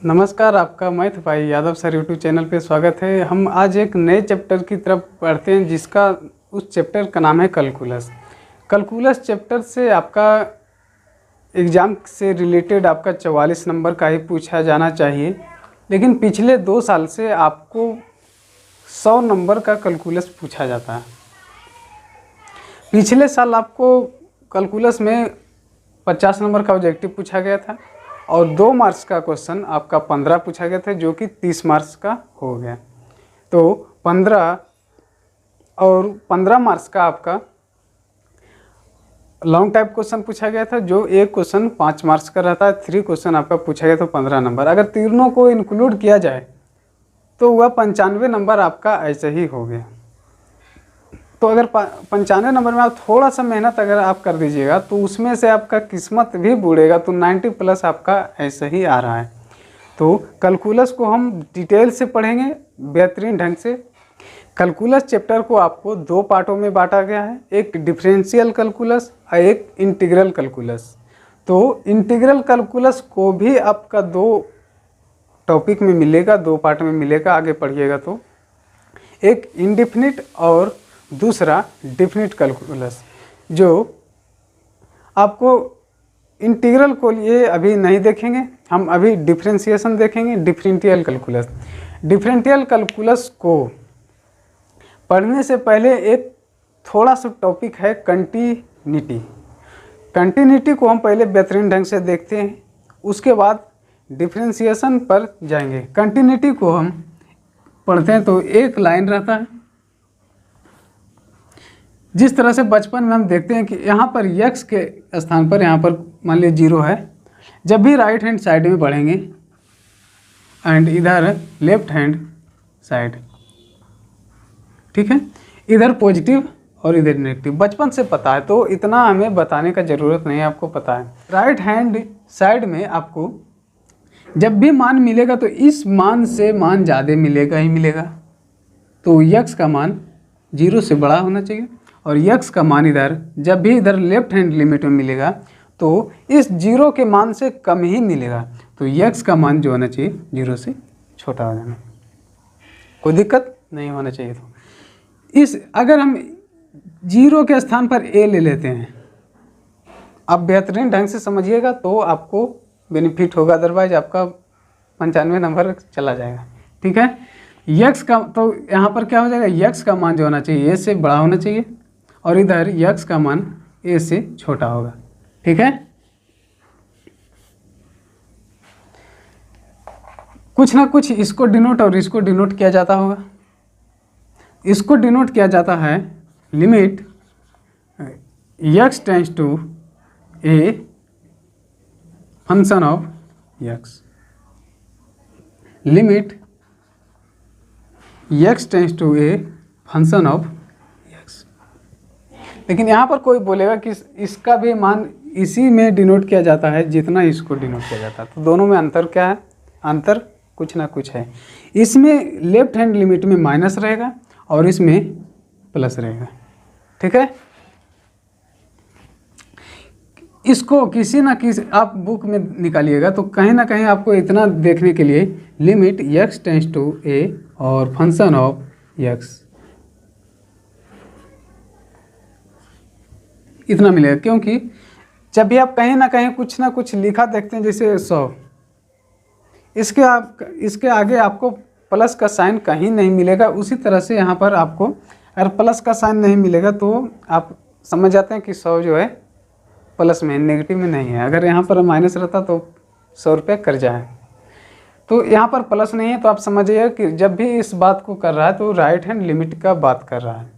नमस्कार, आपका मैथ भाई यादव सर यूट्यूब चैनल पे स्वागत है। हम आज एक नए चैप्टर की तरफ पढ़ते हैं जिसका उस चैप्टर का नाम है कैलकुलस। कैलकुलस चैप्टर से आपका एग्ज़ाम से रिलेटेड आपका 44 नंबर का ही पूछा जाना चाहिए, लेकिन पिछले 2 साल से आपको 100 नंबर का कैलकुलस पूछा जाता है। पिछले साल आपको कैलकुलस में 50 नंबर का ऑब्जेक्टिव पूछा गया था और 2 मार्क्स का क्वेश्चन आपका 15 पूछा गया था, जो कि 30 मार्क्स का हो गया। तो 15 मार्क्स का आपका लॉन्ग टाइप क्वेश्चन पूछा गया था, जो एक क्वेश्चन 5 मार्क्स का रहता है। 3 क्वेश्चन आपका पूछा गया तो 15 नंबर। अगर तीनों को इंक्लूड किया जाए तो वह 95 नंबर आपका ऐसे ही हो गया। तो अगर 95 नंबर में आप थोड़ा सा मेहनत अगर आप कर दीजिएगा तो उसमें से आपका किस्मत भी बूढ़ेगा, तो 90 प्लस आपका ऐसे ही आ रहा है। तो कैलकुलस को हम डिटेल से पढ़ेंगे बेहतरीन ढंग से। कैलकुलस चैप्टर को आपको 2 पार्टों में बांटा गया है, एक डिफरेंशियल कैलकुलस और एक इंटीग्रल कैलकुलस। तो इंटीग्रल कैलकुलस को भी आपका 2 टॉपिक में मिलेगा, 2 पार्ट में मिलेगा, आगे पढ़िएगा तो। एक इनडिफिनिट और दूसरा डिफिनिट कैलकुलस। जो आपको इंटीग्रल को लिए अभी नहीं देखेंगे, हम अभी डिफरेंशिएशन देखेंगे, डिफरेंशियल कैलकुलस। डिफरेंशियल कैलकुलस को पढ़ने से पहले एक थोड़ा सा टॉपिक है कंटिन्यूटी। कंटिन्यूटी को हम पहले बेहतरीन ढंग से देखते हैं, उसके बाद डिफरेंशिएशन पर जाएंगे। कंटिन्यूटी को हम पढ़ते हैं तो एक लाइन रहता है। जिस तरह से बचपन में हम देखते हैं कि यहाँ पर x के स्थान पर यहाँ पर मान लीजिए 0 है। जब भी राइट हैंड साइड में बढ़ेंगे एंड इधर लेफ्ट हैंड साइड, ठीक है, इधर पॉजिटिव और इधर नेगेटिव। बचपन से पता है तो इतना हमें बताने का ज़रूरत नहीं है, आपको पता है। राइट हैंड साइड में आपको जब भी मान मिलेगा तो इस मान से मान ज़्यादा मिलेगा ही मिलेगा। तो x का मान 0 से बड़ा होना चाहिए और x का मान इधर जब भी इधर लेफ्ट हैंड लिमिट में मिलेगा तो इस 0 के मान से कम ही मिलेगा। तो x का मान जो होना चाहिए 0 से छोटा हो जाना, कोई दिक्कत नहीं होना चाहिए। तो इस अगर हम 0 के स्थान पर a ले लेते हैं, आप बेहतरीन ढंग से समझिएगा तो आपको बेनिफिट होगा, अदरवाइज आपका 95 नंबर चला जाएगा, ठीक है। x का तो यहाँ पर क्या हो जाएगा, x का मान जो होना चाहिए a से बड़ा होना चाहिए और इधर x का मान a से छोटा होगा, ठीक है। कुछ ना कुछ इसको डिनोट और इसको डिनोट किया जाता होगा। इसको डिनोट किया जाता है limit x tends to a function of x, limit x tends to a function of x। लेकिन यहाँ पर कोई बोलेगा कि इसका भी मान इसी में डिनोट किया जाता है जितना इसको डिनोट किया जाता है। तो दोनों में अंतर क्या है, अंतर कुछ ना कुछ है। इसमें लेफ्ट हैंड लिमिट में माइनस रहेगा और इसमें प्लस रहेगा, ठीक है। इसको किसी ना किसी आप बुक में निकालिएगा तो कहीं ना कहीं आपको इतना देखने के लिए limit x tends to a और फंक्शन ऑफ x इतना मिलेगा। क्योंकि जब भी आप कहीं ना कुछ लिखा देखते हैं, जैसे 100, इसके आगे आपको प्लस का साइन कहीं नहीं मिलेगा। उसी तरह से यहाँ पर आपको अगर प्लस का साइन नहीं मिलेगा तो आप समझ जाते हैं कि 100 जो है प्लस में, नेगेटिव में नहीं है। अगर यहाँ पर माइनस रहता तो 100 रुपये कर्जा है, तो यहाँ पर प्लस नहीं है। तो आप समझिए कि जब भी इस बात को कर रहा है तो राइट हैंड लिमिट का बात कर रहा है।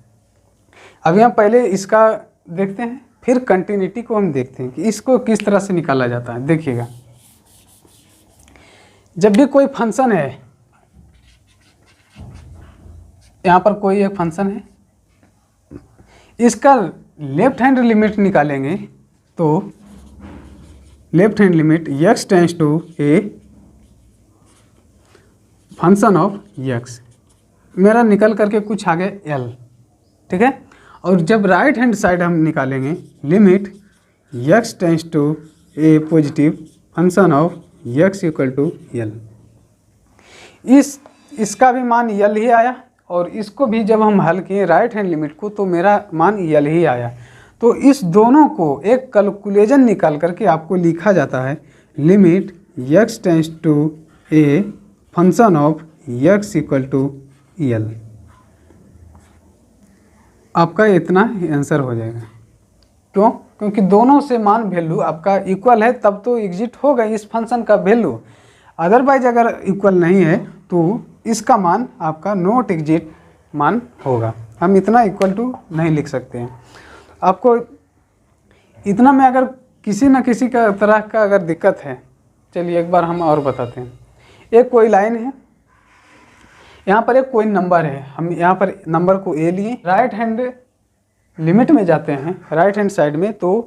अभी हम पहले इसका देखते हैं, फिर कंटिन्यूटी को हम देखते हैं कि इसको किस तरह से निकाला जाता है। देखिएगा, जब भी कोई फंक्शन है, यहाँ पर कोई एक फंक्शन है, इसका लेफ्ट हैंड लिमिट निकालेंगे तो left hand limit x tends to a function of x, मेरा निकल करके कुछ आगे l, ठीक है। और जब राइट हैंड साइड हम निकालेंगे limit x tends to a positive function of x equal to l, इसका भी मान यल ही आया, और इसको भी जब हम हल किए राइट हैंड लिमिट को तो मेरा मान यल ही आया। तो इस दोनों को एक कैलकुलेशन निकाल करके आपको लिखा जाता है limit x tends to a function of x equal to L. आपका इतना आंसर हो जाएगा। क्यों? क्योंकि दोनों से मान वैल्यू आपका इक्वल है, तब तो एग्जिट होगा इस फंक्शन का वैल्यू। अदरवाइज अगर इक्वल नहीं है तो इसका मान आपका नॉट एग्जिट मान होगा। हम इतना इक्वल टू नहीं लिख सकते हैं। आपको इतना में अगर किसी न किसी का तरह का अगर दिक्कत है, चलिए एक बार हम और बताते हैं। एक कोई लाइन है, यहाँ पर एक कोई नंबर है, हम यहाँ पर नंबर को ए लिए, राइट हैंड लिमिट में जाते हैं राइट हैंड साइड में तो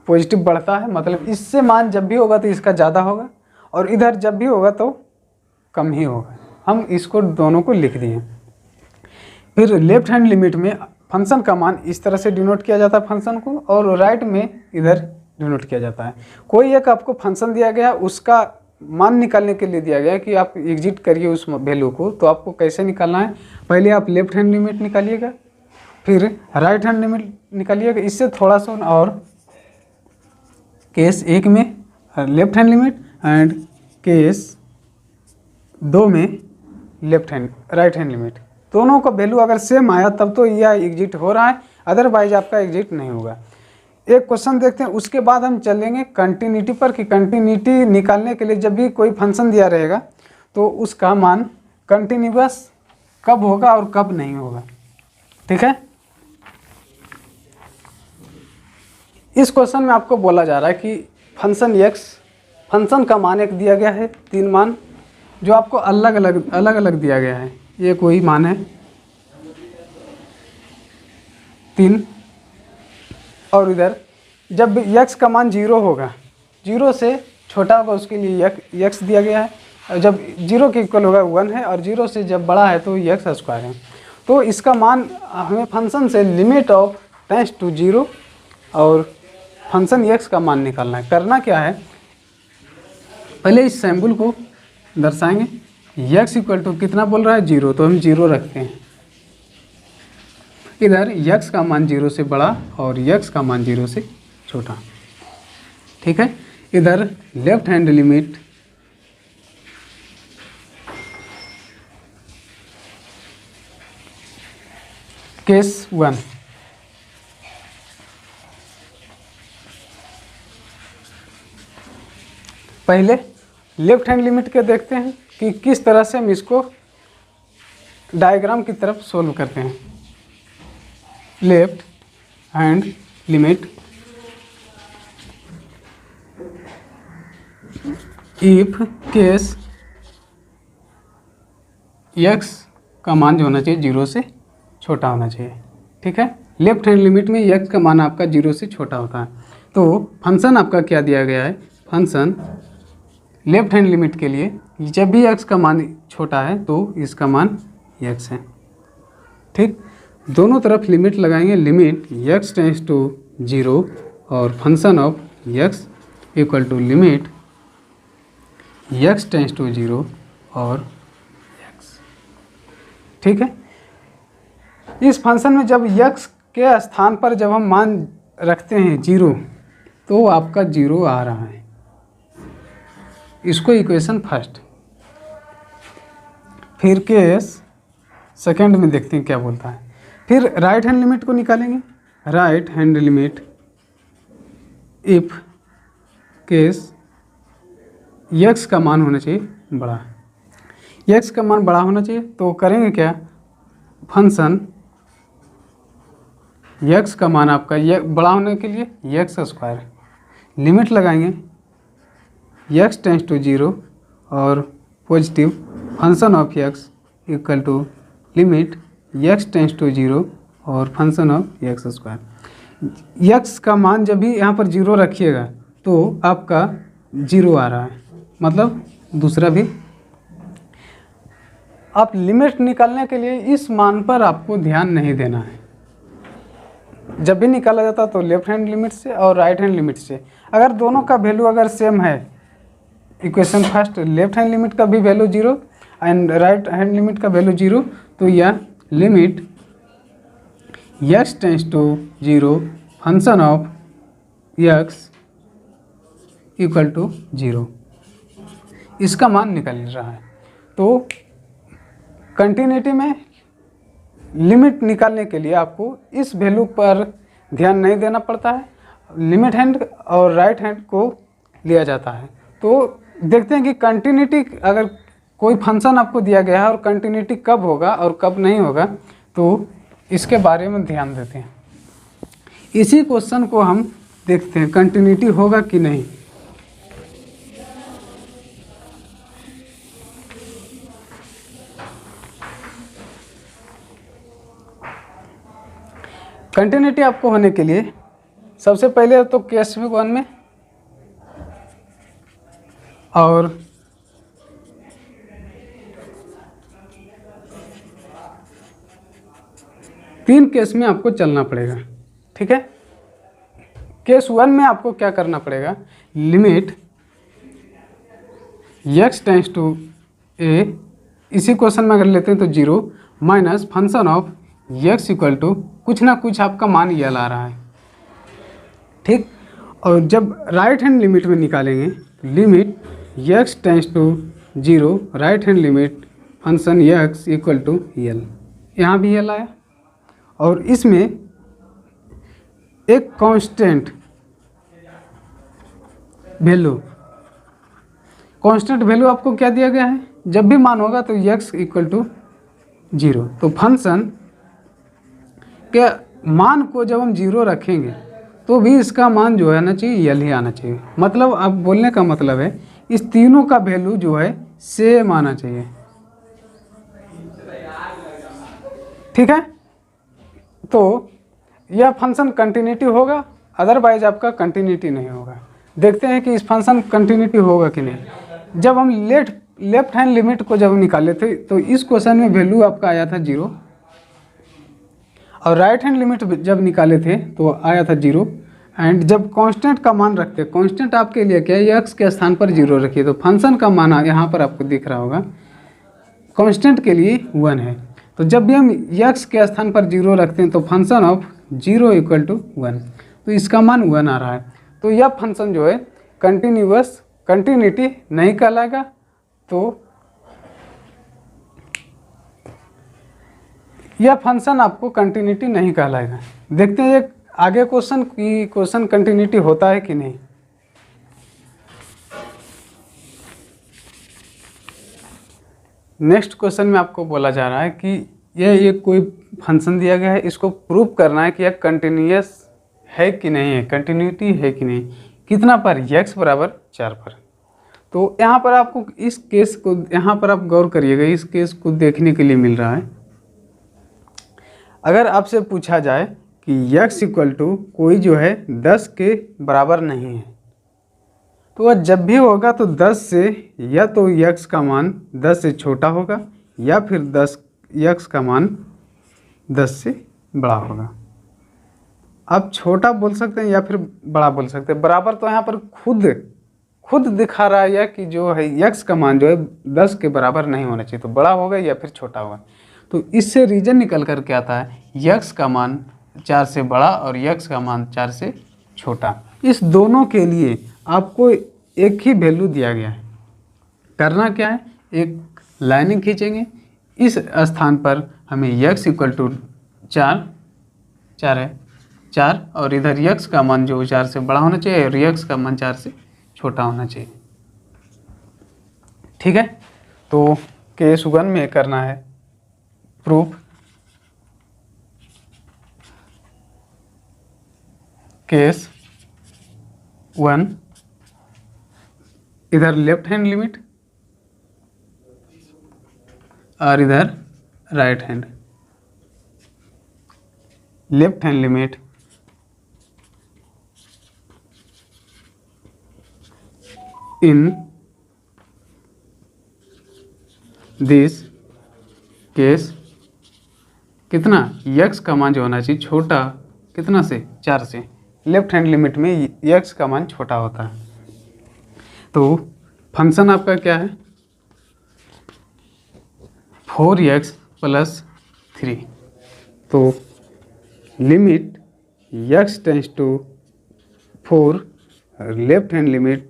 पॉजिटिव बढ़ता है, मतलब इससे मान जब भी होगा तो इसका ज़्यादा होगा, और इधर जब भी होगा तो कम ही होगा। हम इसको दोनों को लिख दिए। फिर लेफ्ट हैंड लिमिट में फंक्शन का मान इस तरह से डिनोट किया जाता है फंक्शन को, और राइट में इधर डिनोट किया जाता है। कोई एक आपको फंक्शन दिया गया, उसका मान निकालने के लिए दिया गया है कि आप एग्जिट करिए उस वैल्यू को। तो आपको कैसे निकालना है, पहले आप लेफ्ट हैंड लिमिट निकालिएगा, फिर राइट हैंड लिमिट निकालिएगा। इससे थोड़ा सा और केस 1 में left hand limit and case 2 में राइट हैंड लिमिट, दोनों का वैल्यू अगर सेम आया तब तो यह एग्जिट हो रहा है, अदरवाइज आपका एग्जिट नहीं होगा। एक क्वेश्चन देखते हैं, उसके बाद हम चलेंगे कंटिन्यूटी पर कि कंटिन्यूटी निकालने के लिए जब भी कोई फंक्शन दिया रहेगा तो उसका मान कंटिन्यूअस कब होगा और कब नहीं होगा। ठीक है, इस क्वेश्चन में आपको बोला जा रहा है कि फंक्शन का मान एक दिया गया है, 3 मान जो आपको अलग अलग दिया गया है। ये कोई मान है 3, और इधर जब x का मान 0 होगा, 0 से छोटा होगा उसके लिए x दिया गया है, और जब 0 के इक्वल होगा 1 है, और 0 से जब बड़ा है तो x स्क्वायर है। तो इसका मान हमें फंक्शन से लिमिट ऑफ टेंस टू 0 और फंक्शन x का मान निकालना है। करना क्या है, पहले इस सिंबल को दर्शाएंगे। x इक्वल टू कितना बोल रहा है 0, तो हम 0 रखते हैं। इधर x का मान 0 से बड़ा और x का मान 0 से छोटा। ठीक है, इधर लेफ्ट हैंड लिमिट केस 1, पहले लेफ्ट हैंड लिमिट के देखते हैं कि किस तरह से हम इसको डायग्राम की तरफ सोल्व करते हैं। Left hand limit if case x का मान जो होना चाहिए 0 से छोटा होना चाहिए। ठीक है, लेफ्ट हैंड लिमिट में x का मान आपका 0 से छोटा होता है। तो फंक्शन आपका क्या दिया गया है, फंक्शन लेफ्ट हैंड लिमिट के लिए जब भी x का मान छोटा है तो इसका मान x है। ठीक, दोनों तरफ लिमिट लगाएंगे, लिमिट x टेंस टू 0 और function of x equal to limit x tends to 0 और x। ठीक है, इस फंक्शन में जब x के स्थान पर जब हम मान रखते हैं 0 तो आपका 0 आ रहा है। इसको इक्वेशन फर्स्ट। फिर केस सेकंड में देखते हैं क्या बोलता है। फिर राइट हैंड लिमिट को निकालेंगे। Right hand limit if case x का मान होना चाहिए बड़ा, x का मान बड़ा होना चाहिए, तो करेंगे क्या, फंक्शन x का मान आपका बड़ा होने के लिए x स्क्वायर लिमिट लगाएंगे x टेंस टू 0 और positive function of x equal to limit x tends to 0 और function of x square. x का मान जब भी यहाँ पर 0 रखिएगा तो आपका 0 आ रहा है, मतलब दूसरा भी। आप लिमिट निकालने के लिए इस मान पर आपको ध्यान नहीं देना है। जब भी निकाला जाता तो लेफ्ट हैंड लिमिट से और राइट हैंड लिमिट से, अगर दोनों का वैल्यू अगर सेम है, equation first left hand limit का भी value 0 and right hand limit का वैल्यू 0, तो यह limit x tends to 0 function of x equal to 0, इसका मान निकल रहा है। तो कंटिन्यूटी में लिमिट निकालने के लिए आपको इस वैल्यू पर ध्यान नहीं देना पड़ता है, लिमिट हैंड और राइट हैंड को लिया जाता है। तो देखते हैं कि कंटिन्यूटी, अगर कोई फंक्शन आपको दिया गया है और कंटिन्यूटी कब होगा और कब नहीं होगा, तो इसके बारे में ध्यान देते हैं। इसी क्वेश्चन को हम देखते हैं कंटिन्यूटी होगा कि नहीं। कंटिन्यूटी आपको होने के लिए सबसे पहले तो केस 1 में और तीन केस में आपको चलना पड़ेगा, ठीक है। केस 1 में आपको क्या करना पड़ेगा, limit x tends to a, इसी क्वेश्चन में अगर लेते हैं तो 0 minus function of x equal to कुछ ना कुछ आपका मान ये ला रहा है, ठीक। और जब राइट हैंड लिमिट में निकालेंगे, limit x tends to 0 right hand limit function x equal to l, यहाँ भी l आया। और इसमें एक कांस्टेंट वैल्यू, कांस्टेंट वैल्यू आपको क्या दिया गया है, जब भी मान होगा तो x इक्वल टू 0, तो फंक्शन के मान को जब हम 0 रखेंगे तो भी इसका मान जो है ना चाहिए l ही आना चाहिए। मतलब अब बोलने का मतलब है इस तीनों का वैल्यू जो है सेम आना चाहिए, ठीक है। तो यह फंक्शन कंटिन्यूटी होगा, अदरवाइज आपका कंटिन्यूटी नहीं होगा। देखते हैं कि इस फंक्शन कंटिन्यूटी होगा कि नहीं। जब हम लेफ्ट हैंड लिमिट को जब निकाले थे तो इस क्वेश्चन में वैल्यू आपका आया था 0, और राइट हैंड लिमिट जब निकाले थे तो आया था 0। एंड जब कांस्टेंट का मान रखते हैं, कांस्टेंट आपके लिए क्या है, x के स्थान पर 0 रखिए, तो फंक्शन का मान यहाँ पर आपको दिख रहा होगा, कांस्टेंट के लिए 1 है। तो जब भी हम x के स्थान पर 0 रखते हैं तो फंक्शन ऑफ 0 इक्वल टू 1, तो इसका मान 1 आ रहा है। तो यह फंक्शन जो है कंटिन्यूटी नहीं कहलाएगा। तो यह फंक्शन आपको कंटिन्यूटी नहीं कहलाएगा। देखते हैं एक आगे क्वेश्चन की क्वेश्चन कंटिन्यूटी होता है कि नहीं। नेक्स्ट क्वेश्चन में आपको बोला जा रहा है कि यह एक कोई फंक्शन दिया गया है, इसको प्रूव करना है कि यह कंटिन्यूअस है कि नहीं है, कंटिन्यूटी है कि नहीं, कितना पर, x बराबर 4 पर। तो यहाँ पर आपको इस केस को, यहाँ पर आप गौर करिएगा, इस केस को देखने के लिए मिल रहा है। अगर आपसे पूछा जाए कि x इक्वल टू कोई जो है 10 के बराबर नहीं है, तो वह जब भी होगा तो 10 से, या तो x का मान 10 से छोटा होगा या फिर x का मान 10 से बड़ा होगा। आप छोटा बोल सकते हैं या फिर बड़ा बोल सकते हैं। बराबर तो यहाँ पर खुद दिखा रहा है कि जो है x का मान जो है 10 के बराबर नहीं होना चाहिए, तो बड़ा होगा या फिर छोटा होगा। तो इससे रीजन निकल कर के आता है x का मान 4 से बड़ा और x का मान 4 से छोटा। इस दोनों के लिए आपको एक ही वैल्यू दिया गया है। करना क्या है, एक लाइनिंग खींचेंगे, इस स्थान पर हमें x इक्वल टू 4 है 4, और इधर x का मान जो 4 से बड़ा होना चाहिए और x का मान 4 से छोटा होना चाहिए, ठीक है। तो केस 1 में करना है प्रूफ, केस 1 इधर लेफ्ट हैंड लिमिट और इधर right hand. Left hand limit in this case कितना, x का मान जो होना चाहिए छोटा, कितना से, 4 से। लेफ्ट हैंड लिमिट में x का मान छोटा होता है। तो फंक्शन आपका क्या है, 4x प्लस 3। तो limit x tends to 4, left hand limit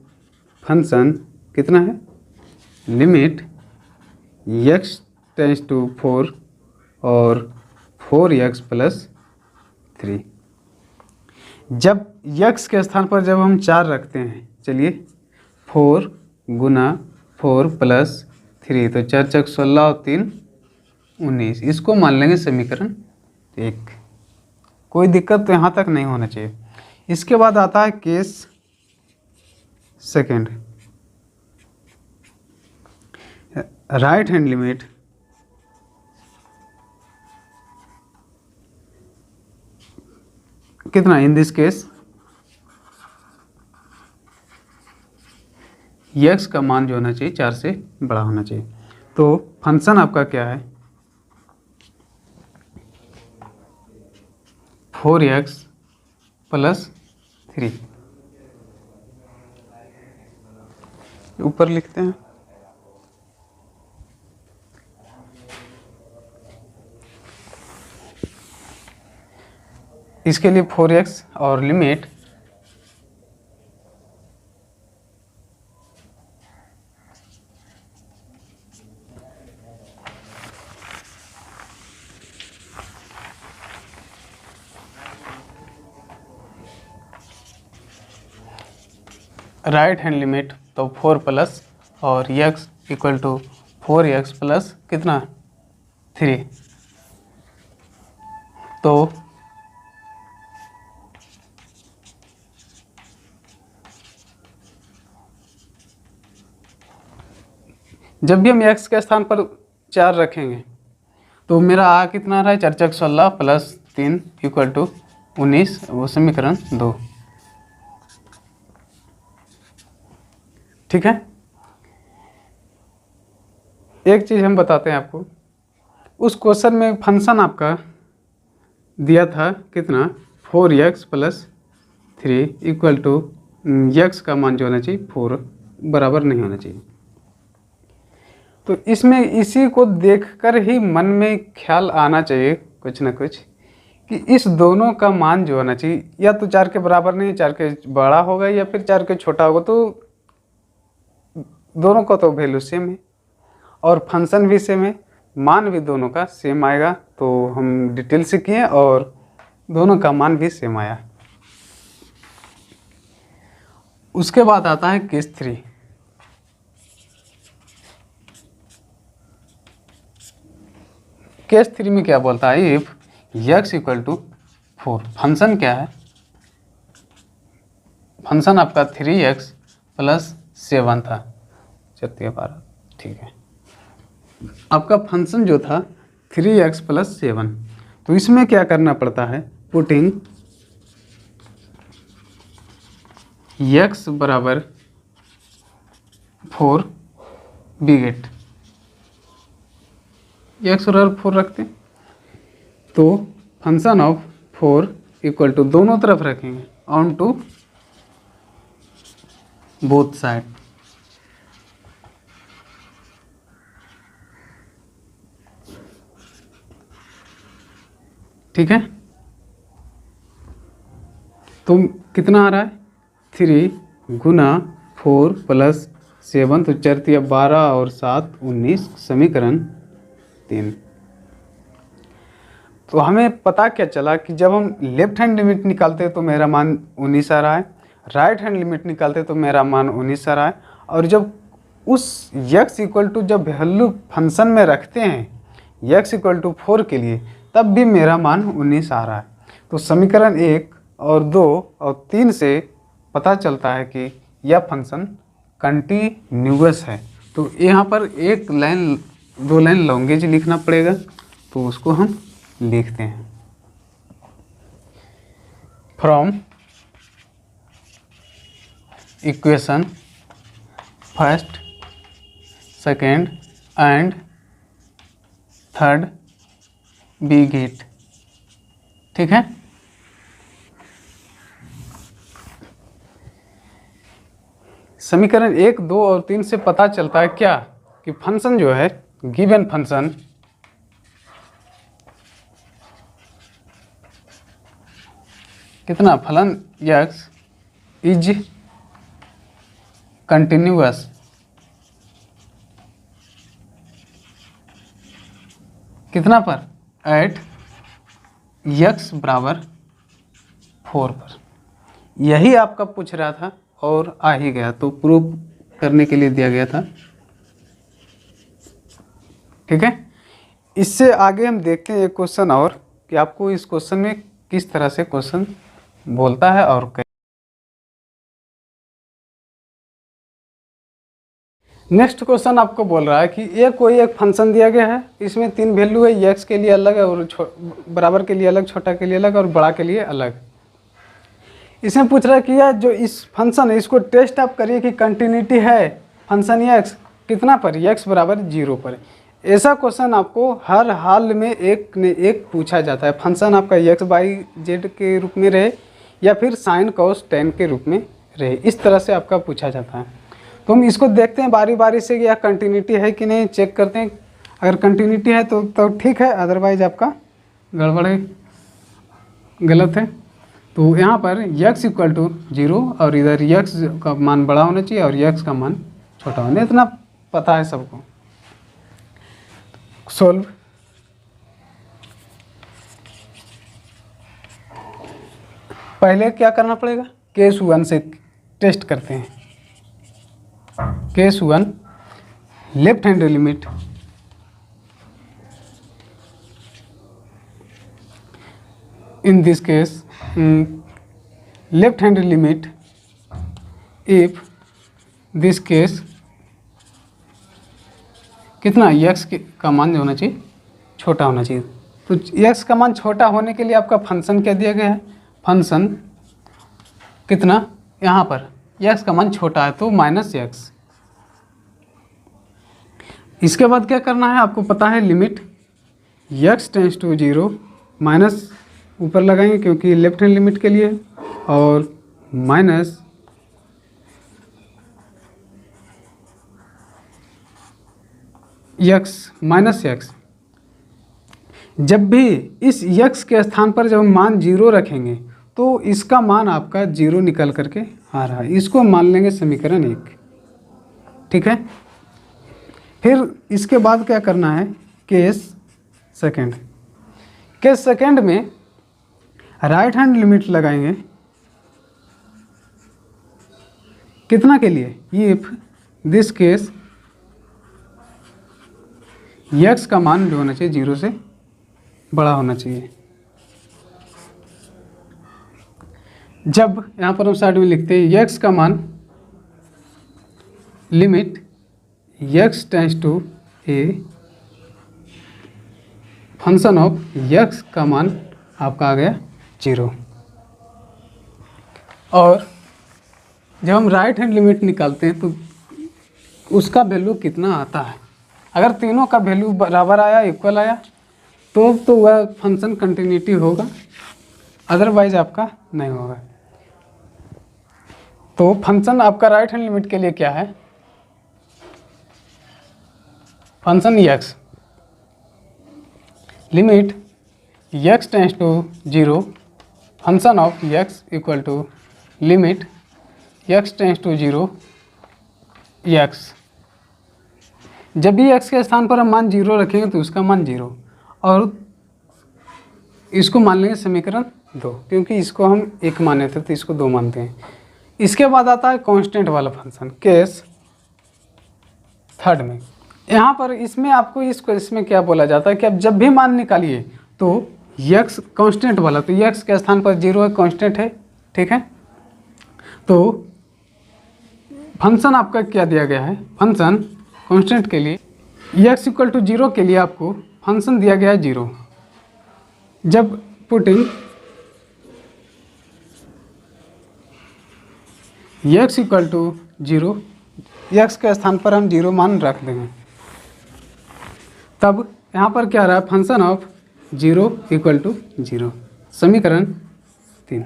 function कितना है, लिमिट x टेंस टू 4 और 4x प्लस 3। जब x के स्थान पर जब हम 4 रखते हैं, चलिए 4 गुना 4 प्लस 3, तो 4 चक 16 और 3 19, इसको मान लेंगे समीकरण 1। कोई दिक्कत तो यहाँ तक नहीं होना चाहिए। इसके बाद आता है case second, right hand limit कितना, इन दिस केस x का मान जो होना चाहिए 4 से बड़ा होना चाहिए। तो फंक्शन आपका क्या है, 4x प्लस 3, ऊपर लिखते हैं। इसके लिए 4x और लिमिट राइट हैंड लिमिट तो 4 प्लस और x equal to 4x plus कितना 3। तो जब भी हम x के स्थान पर 4 रखेंगे तो मेरा आ कितना आ रहा है, 4 चक 16 प्लस 3 इक्वल टू 19, वो समीकरण 2। ठीक है। एक चीज़ हम बताते हैं आपको, उस क्वेश्चन में फंक्शन आपका दिया था कितना, 4x plus 3 equal to x का मान जो होना चाहिए 4 बराबर नहीं होना चाहिए। तो इसमें इसी को देखकर ही मन में ख्याल आना चाहिए कुछ ना कुछ कि इस दोनों का मान जो होना चाहिए या तो 4 के बराबर नहीं, 4 के बड़ा होगा या फिर 4 के छोटा होगा, तो दोनों का तो वैल्यू सेम है और फंक्शन भी सेम है, मान भी दोनों का सेम आएगा। तो हम डिटेल से किए और दोनों का मान भी सेम आया। उसके बाद आता है केस 3। केस 3 में क्या बोलता है, if x equal to 4, function क्या है, फंक्शन आपका 3x प्लस 7 था, 12, ठीक है। आपका फंक्शन जो था 3x प्लस 7, तो इसमें क्या करना पड़ता है, पुटिंग x बराबर 4 बी गेट, x बराबर 4 रखते हैं तो फंक्शन ऑफ 4 इक्वल टू दोनों तरफ रखेंगे ऑन टू बोथ साइड। ठीक है। तो कितना आ रहा है, 3 गुना 4 प्लस 7, तो 4 तिया 12 और 7 19, समीकरण 3। तो हमें पता क्या चला कि जब हम लेफ्ट हैंड लिमिट निकालते तो मेरा मान 19 आ रहा है, राइट हैंड लिमिट निकालते तो मेरा मान 19 आ रहा है, और जब उस x इक्वल टू जब वैल्यू फंक्शन में रखते हैं x इक्वल टू 4 के लिए, तब भी मेरा मान 19 आ रहा है। तो समीकरण 1 और 2 और 3 से पता चलता है कि यह फंक्शन कंटिन्यूअस है। तो यहाँ पर एक लाइन 2 लाइन लॉन्गेज लिखना पड़ेगा, तो उसको हम लिखते हैं। From equation first, second and third we get. ठीक है। समीकरण 1, 2 और 3 से पता चलता है क्या कि फंक्शन जो है, गिवन फंक्शन कितना फलन यक्स इज कंटिन्यूअस कितना पर, एट यक्स बराबर 4 पर। यही आपका पूछ रहा था और आ ही गया, तो प्रूफ करने के लिए दिया गया था। ठीक है, इससे आगे हम देखते हैं एक क्वेश्चन और कि आपको इस क्वेश्चन में किस तरह से क्वेश्चन बोलता है और कैसे। नेक्स्ट क्वेश्चन आपको बोल रहा है कि कोई एक फंक्शन दिया गया है, इसमें 3 वैल्यू है, एक्स के लिए अलग है और बराबर के लिए अलग, छोटा के लिए अलग और बड़ा के लिए अलग। इसमें पूछ रहा है कि यह जो इस फंक्शन है इसको टेस्ट आप करिए कि कंटिन्यूटी है फंक्शन एक्स कितना पर, एक्स बराबर 0 पर। ऐसा क्वेश्चन आपको हर हाल में एक ने एक पूछा जाता है। फंक्शन आपका एक्स बाई जेड के रूप में रहे या फिर साइन कॉस टेन के रूप में रहे, इस तरह से आपका पूछा जाता है। तो हम इसको देखते हैं बारी बारी से, या कंटिन्यूटी है कि नहीं चेक करते हैं। अगर कंटिन्यूटी है तो ठीक है, अदरवाइज आपका गड़बड़ है, गलत है। तो यहाँ पर यक्स इक्वल टू 0 और इधर यक्स का मान बड़ा होना चाहिए और यक्स का मान छोटा होना, इतना पता है सबको। सोल्व, पहले क्या करना पड़ेगा, केस 1 से टेस्ट करते हैं। Case 1, left hand limit in this case left hand limit if this case कितना x का मान जो होना चाहिए छोटा होना चाहिए। तो x का मान छोटा होने के लिए आपका फंक्शन क्या दिया गया है, फंक्शन कितना, यहाँ पर x का मान छोटा है तो -x। इसके बाद क्या करना है आपको पता है, limit x tends to 0 minus ऊपर लगाएंगे क्योंकि लेफ्ट हैंड लिमिट के लिए, और माइनस x। जब भी इस x के स्थान पर जब हम मान 0 रखेंगे तो इसका मान आपका 0 निकल करके आ रहा है, इसको मान लेंगे समीकरण 1। ठीक है, फिर इसके बाद क्या करना है, केस सेकंड। केस सेकंड में राइट हैंड लिमिट लगाएंगे कितना के लिए, इफ दिस केस x का मान जो होना चाहिए 0 से बड़ा होना चाहिए। जब यहाँ पर हम साइड में लिखते हैं x का मान, limit x tends to a, function of x का मान आपका आ गया 0। और जब हम राइट हैंड लिमिट निकालते हैं तो उसका वैल्यू कितना आता है, अगर तीनों का वैल्यू बराबर आया, इक्वल आया तो वह फंक्शन कंटिन्यूटी होगा, अदरवाइज आपका नहीं होगा। तो फंक्शन आपका राइट हैंड लिमिट के लिए क्या है, function x, limit x tends to 0, function of x equal to limit x tends to 0 x। जब भी x के स्थान पर हम मान 0 रखेंगे तो उसका मान 0, और इसको मान लेंगे समीकरण 2 क्योंकि इसको हम 1 माने थे तो इसको 2 मानते हैं। इसके बाद आता है कांस्टेंट वाला फंक्शन, केस थर्ड में। यहाँ पर इसमें आपको इसमें क्या बोला जाता है कि अब जब भी मान निकालिए तो x कांस्टेंट वाला, तो x के स्थान पर 0 है, कांस्टेंट है। ठीक है, तो फंक्शन आपका क्या दिया गया है, फंक्शन कांस्टेंट के लिए x इक्वल टू 0 के लिए आपको फंक्शन दिया गया है 0। जब putting x equal to 0, x के स्थान पर हम 0 मान रख देंगे, तब यहाँ पर क्या रहा, फंक्शन ऑफ 0 इक्वल टू 0, समीकरण 3।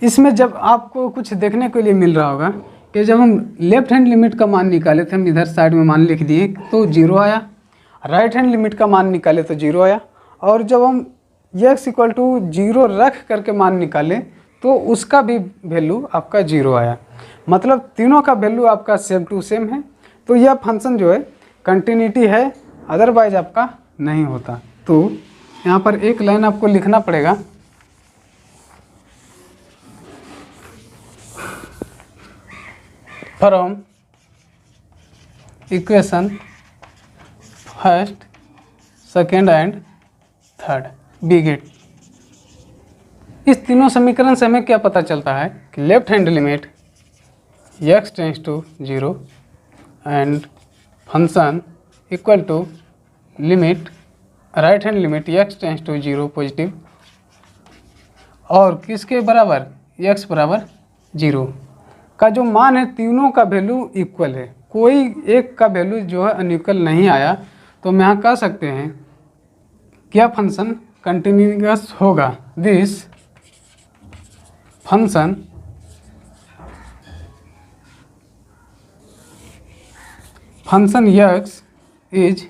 इसमें जब आपको कुछ देखने के लिए मिल रहा होगा कि जब हम लेफ्ट हैंड लिमिट का मान निकाले थे, हम इधर साइड में मान लिख दिए तो 0 आया, राइट हैंड लिमिट का मान निकाले तो 0 आया, और जब हम x इक्वल टू 0 रख करके मान निकालें तो उसका भी वैल्यू आपका 0 आया, मतलब तीनों का वैल्यू आपका सेम टू सेम है। तो यह फंक्शन जो है कंटिन्यूटी है, अदरवाइज आपका नहीं होता। तो यहाँ पर एक लाइन आपको लिखना पड़ेगा, from equation first second and third we get. इस तीनों समीकरण से हमें क्या पता चलता है कि left hand limit x tends to 0 and function equal to limit right hand limit x tends to 0 positive और किसके बराबर x बराबर 0 का जो मान है तीनों का वैल्यू इक्वल है, कोई एक का वैल्यू जो है अनइक्वल नहीं आया। तो हम यहाँ कह सकते हैं क्या फंक्शन कंटिन्यूअस होगा, this function x is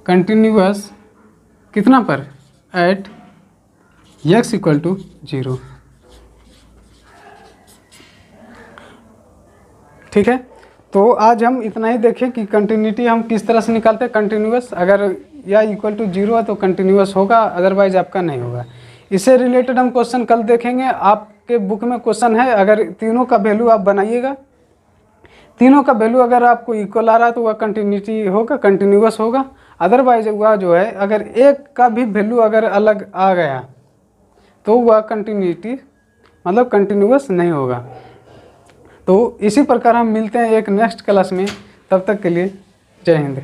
continuous कितना पर, एट x इक्वल टू 0। ठीक है, तो आज हम इतना ही देखें कि कंटिन्यूटी हम किस तरह से निकालते हैं। कंटिन्यूअस अगर या इक्वल टू 0 है तो कंटिन्यूअस होगा, अदरवाइज आपका नहीं होगा। इससे रिलेटेड हम क्वेश्चन कल देखेंगे। आपके बुक में क्वेश्चन है, अगर तीनों का वैल्यू आप बनाइएगा, तीनों का वैल्यू अगर आपको इक्वल आ रहा है तो वह कंटिन्यूटी होगा, कंटिन्यूअस होगा। अदरवाइज वह जो है अगर एक का भी वैल्यू अगर अलग आ गया तो वह कंटिन्यूटी मतलब कंटिन्यूअस नहीं होगा। तो इसी प्रकार हम मिलते हैं एक नेक्स्ट क्लास में, तब तक के लिए जय हिंद।